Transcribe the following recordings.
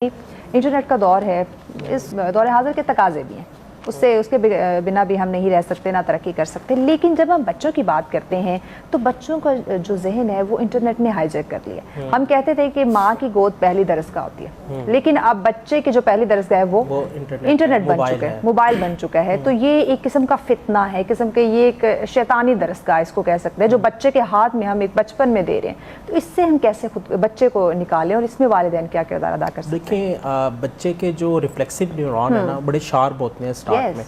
Internet का दौर है, इस दौर हाज़िर के तकाज़े भी हैं, उसके बिना भी हम नहीं रह सकते, ना तरक्की कर सकते। लेकिन जब हम बच्चों की बात करते हैं तो बच्चों का जो जहन है वो इंटरनेट ने हाईजैक कर लिया। हम कहते थे कि माँ की गोद पहली दरसगाह होती है, लेकिन अब बच्चे की जो पहली दरसगाह है वो इंटरनेट बन चुका है, मोबाइल बन चुका है। तो ये एक किस्म का फितना है, किस्म के ये एक शैतानी दरसगाह इसको कह सकते हैं, जो बच्चे के हाथ में हम एक बचपन में दे रहे हैं। तो इससे हम कैसे खुद बच्चे को निकालें और इसमें वालिदैन क्या किरदार अदा कर सकते हैं? देखिए, बच्चे के जो रिफ्लेक्सिव न्यूरॉन है ना, बड़े शार्प होते हैं स्टार्ट में।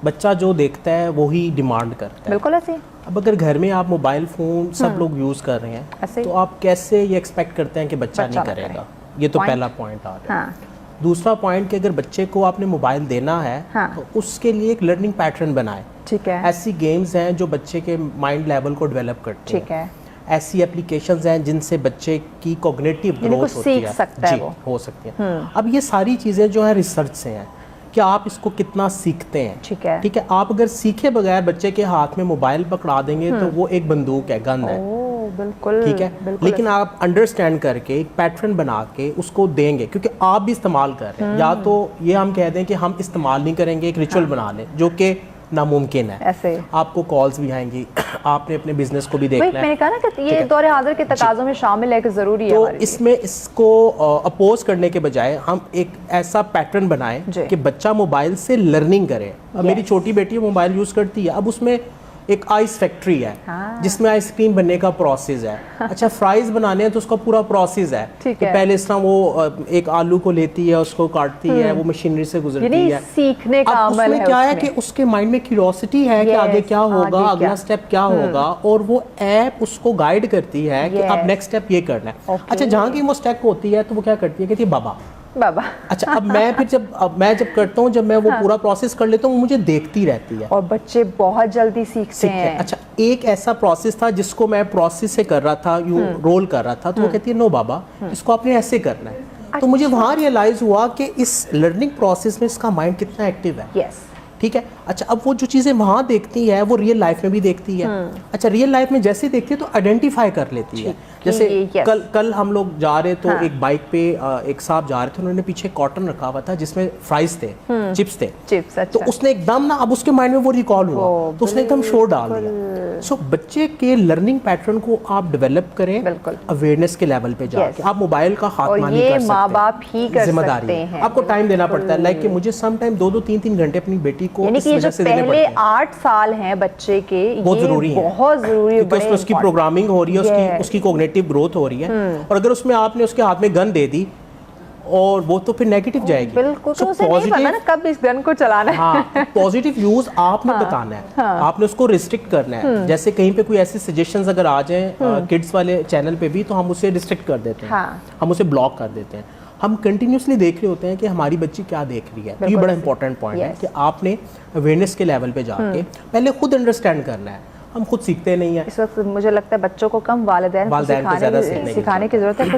बच्चा जो देखता है वही डिमांड करता है। बिल्कुल ऐसे। अब अगर घर में आप मोबाइल फ़ोन सब लोग यूज़ कर रहे हैं तो आप कैसे ये एक्सपेक्ट करते हैं कि बच्चा नहीं करेगा? ये तो पहला पॉइंट आ रहा है। दूसरा पॉइंट कि अगर बच्चे को आपने मोबाइल देना है तो उसके लिए एक लर्निंग पैटर्न बनाए। ठीक है। ऐसी गेम्स हैं जो बच्चे के माइंड लेवल को डेवलप करती हैं। ठीक है। ऐसी एप्लीकेशंस हैं जिनसे बच्चे की कॉग्निटिव ग्रोथ होती है, जी हो सकती है। अब ये सारी चीज़ें जो है रिसर्च से हैं कि आप इसको कितना सीखते हैं। ठीक है। ठीक है, आप अगर सीखे बगैर बच्चे के हाथ में मोबाइल पकड़ा देंगे तो वो एक बंदूक है, गन है। बिल्कुल। ठीक है, लेकिन आप अंडरस्टैंड करके एक पैटर्न बना के उसको देंगे, क्योंकि आप भी इस्तेमाल कर रहे हैं। या तो ये हम कह दें कि हम इस्तेमाल नहीं करेंगे, एक रिचुअल बना लें, जो कि नामुमकिन है। ऐसे आपको कॉल्स भी आएंगी, आपने अपने बिजनेस को भी देखना है। मैंने कहा ना कि ये दौरे हाजिर के तकाज़ों में शामिल है कि ज़रूरी है। तो इसमें इसको अपोज करने के बजाय हम एक ऐसा पैटर्न बनाएं कि बच्चा मोबाइल से लर्निंग करे। अब मेरी छोटी बेटी मोबाइल यूज़ करती है, अब उसमें एक आइस फैक्ट्री है जिसमें आइसक्रीम बनने का प्रोसेस है। अच्छा, फ्राइज बनाने हैं तो उसका पूरा प्रोसेस है। तो पहले इस तरह वो एक आलू को लेती है, उसको काटती है, वो मशीनरी से गुजरती है। सीखने का अमल है। उसमें क्या है कि उसके माइंड में क्यूरियोसिटी है कि आगे क्या होगा, अगला स्टेप क्या होगा, और वो ऐप उसको गाइड करती है कि अब नेक्स्ट स्टेप ये करना है। अच्छा, जहाँ की वो स्टेप होती है तो वो क्या करती है, कहती है बाबा। अच्छा, अब मैं जब करता हूँ, जब मैं वो पूरा प्रोसेस कर लेता हूँ, मुझे देखती रहती है। और बच्चे बहुत जल्दी सीखते हैं। अच्छा, एक ऐसा प्रोसेस था जिसको मैं प्रोसेस से कर रहा था, यूं रोल कर रहा था, तो वो कहती है नो बाबा, इसको आपने ऐसे करना है। तो मुझे वहाँ रियलाइज हुआ कि इस लर्निंग प्रोसेस में इसका माइंड कितना एक्टिव है। ठीक है। अच्छा, अब वो जो चीज़ें वहाँ देखती है वो रियल लाइफ में भी देखती है। अच्छा, रियल लाइफ में जैसे देखती है तो आइडेंटिफाई कर लेती है। जैसे कल हम लोग जा रहे तो एक बाइक पे एक साहब जा रहे थे, उन्होंने पीछे कॉटन रखा हुआ था जिसमें फ्राइज थे, चिप्स थे। अच्छा। तो उसने एकदम ना, अब उसके माइंड में वो रिकॉल हुआ तो उसने एकदम शोर डाल दिया। सो बच्चे के लर्निंग पैटर्न को आप डेवलप करें अवेयरनेस के लेवल पे जाके। आप मोबाइल का हाथ मानी कर सकते, माँ बाप ही कर जिम्मेदारी है, आपको टाइम देना पड़ता है। लाइक कि मुझे सम टाइम 2-2 3-3 घंटे अपनी बेटी को इस वजह से देने पड़ते हैं। 8 साल हैं बच्चे के, बहुत जरूरी है, बहुत जरूरी है, क्योंकि उसकी प्रोग्रामिंग हो रही है, उसकी कॉग्निटिव ग्रोथ हो रही है। और अगर उसमें आपने उसके हाथ में गन दे दी और वो तो फिर नेगेटिव जाएगी। बिल्कुल। तो उसे नहीं पता ना कब इस गन को चलाना है। हाँ, पॉजिटिव यूज आपने बताना है। आपने उसको रिस्ट्रिक्ट करना है। जैसे कहीं पे कोई ऐसी सजेशंस अगर आ जाए किड्स वाले चैनल पे भी, तो हम उसे रिस्ट्रिक्ट कर देते हैं, हम उसे ब्लॉक कर देते हैं। हम कंटिन्यूसली देख रहे होते हैं कि हमारी बच्ची क्या देख रही है। ये बड़ा इंपॉर्टेंट पॉइंट है कि आपने अवेयरनेस के लेवल पे जाके पहले खुद अंडरस्टैंड करना है। हम खुद सीखते नहीं है। इस वक्त मुझे लगता है बच्चों को कम वालिदैन को सिखाने की जरूरत है।